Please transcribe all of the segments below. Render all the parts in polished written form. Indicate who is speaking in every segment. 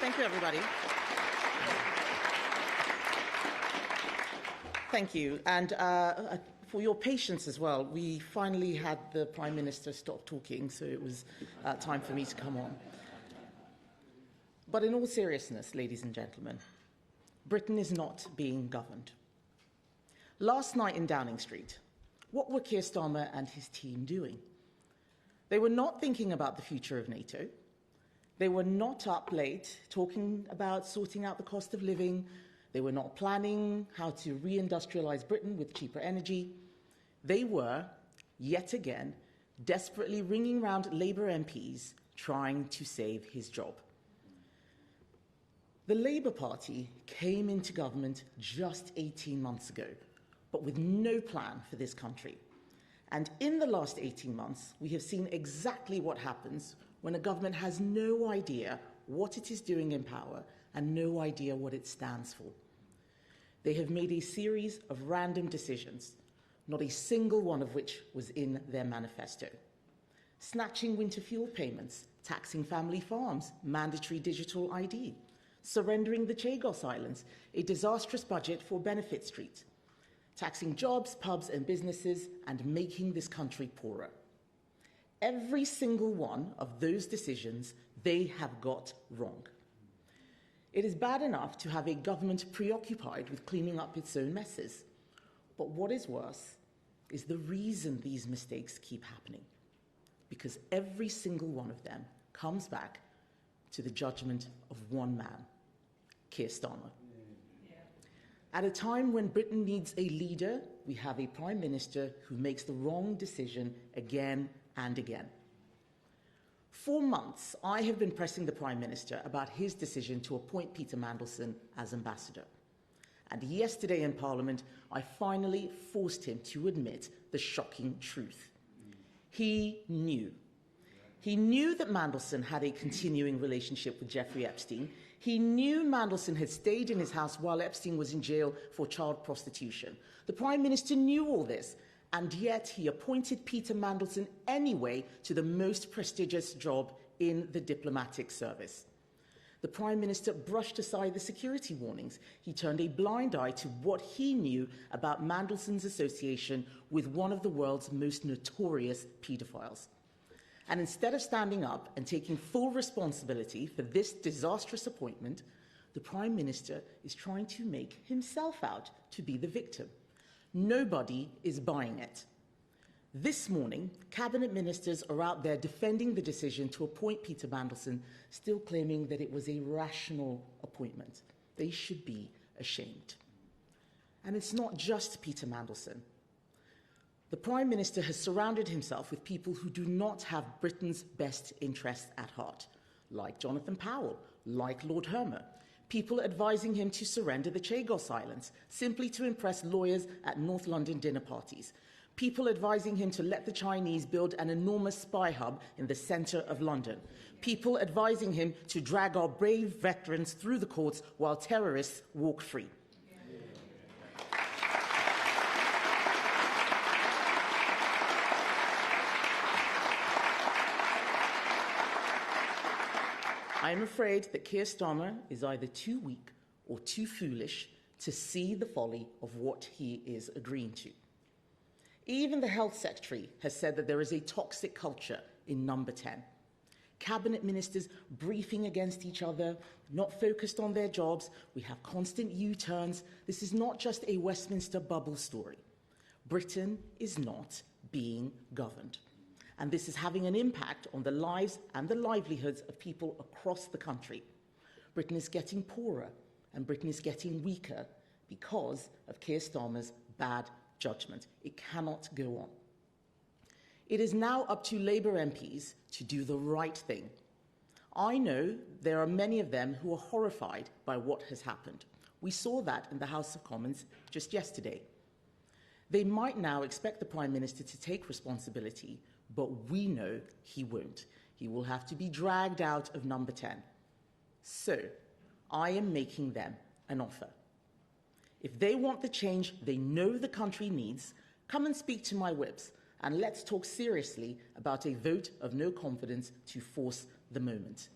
Speaker 1: Thank you, everybody. Thank you. And for your patience as well, we finally had the Prime Minister stop talking, so it was time for me to come on. But in all seriousness, ladies and gentlemen, Britain is not being governed. Last night in Downing Street, what were Keir Starmer and his team doing? They were not thinking about the future of NATO. They were not up late talking about sorting out the cost of living. They were not planning how to reindustrialise Britain with cheaper energy. They were, yet again, desperately ringing round Labour MPs trying to save his job. The Labour Party came into government just 18 months ago, but with no plan for this country. And in the last 18 months, we have seen exactly what happens when a government has no idea what it is doing in power and no idea what it stands for. They have made a series of random decisions, not a single one of which was in their manifesto. Snatching winter fuel payments, taxing family farms, mandatory digital ID, surrendering the Chagos Islands, a disastrous budget for Benefit Street, taxing jobs, pubs and businesses, and making this country poorer. Every single one of those decisions they have got wrong. It is bad enough to have a government preoccupied with cleaning up its own messes. But what is worse is the reason these mistakes keep happening. Because every single one of them comes back to the judgment of one man, Keir Starmer. At a time when Britain needs a leader, we have a Prime Minister who makes the wrong decision again and again. For months, I have been pressing the Prime Minister about his decision to appoint Peter Mandelson as ambassador. And yesterday in Parliament, I finally forced him to admit the shocking truth. He knew. He knew that Mandelson had a continuing relationship with Jeffrey Epstein. He knew Mandelson had stayed in his house while Epstein was in jail for child prostitution. The Prime Minister knew all this, and yet he appointed Peter Mandelson anyway to the most prestigious job in the diplomatic service. The Prime Minister brushed aside the security warnings. He turned a blind eye to what he knew about Mandelson's association with one of the world's most notorious paedophiles. And instead of standing up and taking full responsibility for this disastrous appointment, the Prime Minister is trying to make himself out to be the victim. Nobody is buying it. This morning, cabinet ministers are out there defending the decision to appoint Peter Mandelson, still claiming that it was a rational appointment. They should be ashamed. And it's not just Peter Mandelson. The Prime Minister has surrounded himself with people who do not have Britain's best interests at heart, like Jonathan Powell, like Lord Hermer, people advising him to surrender the Chagos Islands simply to impress lawyers at North London dinner parties, people advising him to let the Chinese build an enormous spy hub in the centre of London, people advising him to drag our brave veterans through the courts while terrorists walk free. I am afraid that Keir Starmer is either too weak or too foolish to see the folly of what he is agreeing to. Even the Health Secretary has said that there is a toxic culture in Number 10. Cabinet ministers briefing against each other, not focused on their jobs. We have constant U-turns. This is not just a Westminster bubble story. Britain is not being governed. And this is having an impact on the lives and the livelihoods of people across the country. Britain is getting poorer, and Britain is getting weaker because of Keir Starmer's bad judgment. It cannot go on. It is now up to Labour MPs to do the right thing. I know there are many of them who are horrified by what has happened. We saw that in the House of Commons just yesterday. They might now expect the Prime Minister to take responsibility, but we know he won't. He will have to be dragged out of Number 10. So, I am making them an offer. If they want the change they know the country needs, come and speak to my whips, and let's talk seriously about a vote of no confidence to force the moment.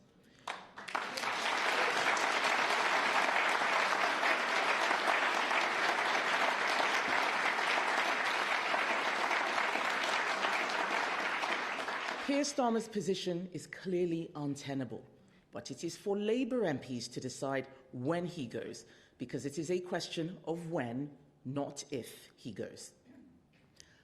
Speaker 1: Keir Starmer's position is clearly untenable, but it is for Labour MPs to decide when he goes, because it is a question of when, not if, he goes.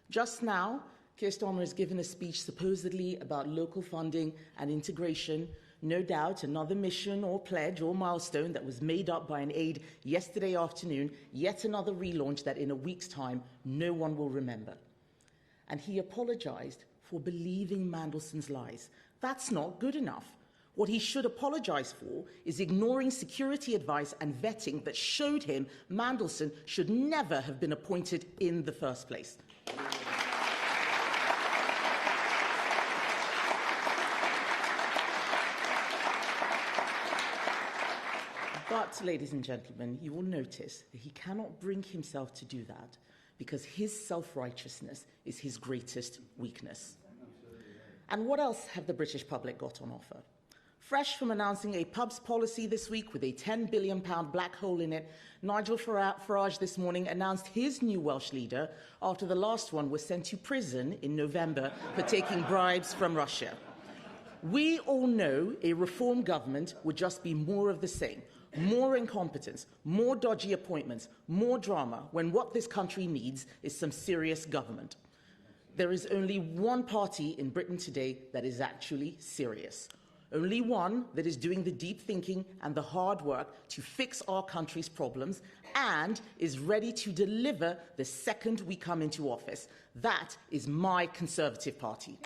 Speaker 1: Just now, Keir Starmer has given a speech supposedly about local funding and integration, no doubt another mission or pledge or milestone that was made up by an aide yesterday afternoon, yet another relaunch that in a week's time no one will remember. And he apologised for believing Mandelson's lies. That's not good enough. What he should apologise for is ignoring security advice and vetting that showed him Mandelson should never have been appointed in the first place. But, ladies and gentlemen, you will notice that he cannot bring himself to do that because his self-righteousness is his greatest weakness. And what else have the British public got on offer? Fresh from announcing a pubs policy this week with a £10 billion black hole in it, Nigel Farage this morning announced his new Welsh leader after the last one was sent to prison in November for taking bribes from Russia. We all know a reform government would just be more of the same. More incompetence, more dodgy appointments, more drama, when what this country needs is some serious government. There is only one party in Britain today that is actually serious. Only one that is doing the deep thinking and the hard work to fix our country's problems and is ready to deliver the second we come into office. That is my Conservative Party.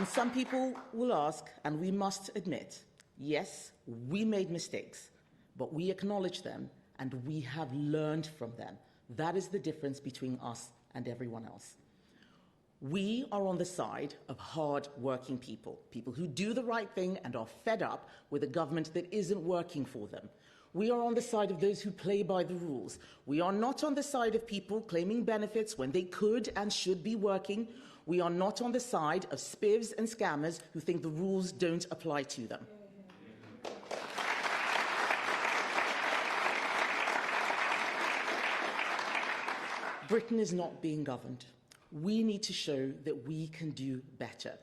Speaker 1: And some people will ask, and we must admit, yes, we made mistakes, but we acknowledge them and we have learned from them. That is the difference between us and everyone else. We are on the side of hard-working people, people who do the right thing and are fed up with a government that isn't working for them. We are on the side of those who play by the rules. We are not on the side of people claiming benefits when they could and should be working. We are not on the side of spivs and scammers who think the rules don't apply to them. Britain is not being governed. We need to show that we can do better,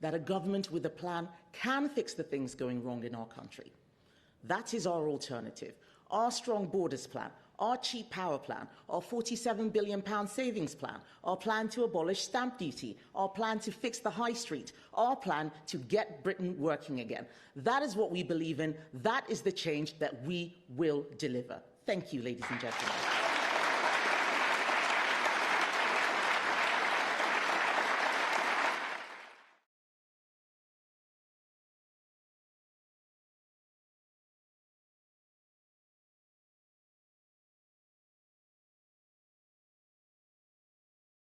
Speaker 1: that a government with a plan can fix the things going wrong in our country. That is our alternative, our strong borders plan, our cheap power plan, our £47 billion savings plan, our plan to abolish stamp duty, our plan to fix the high street, our plan to get Britain working again. That is what we believe in. That is the change that we will deliver. Thank you, ladies and gentlemen.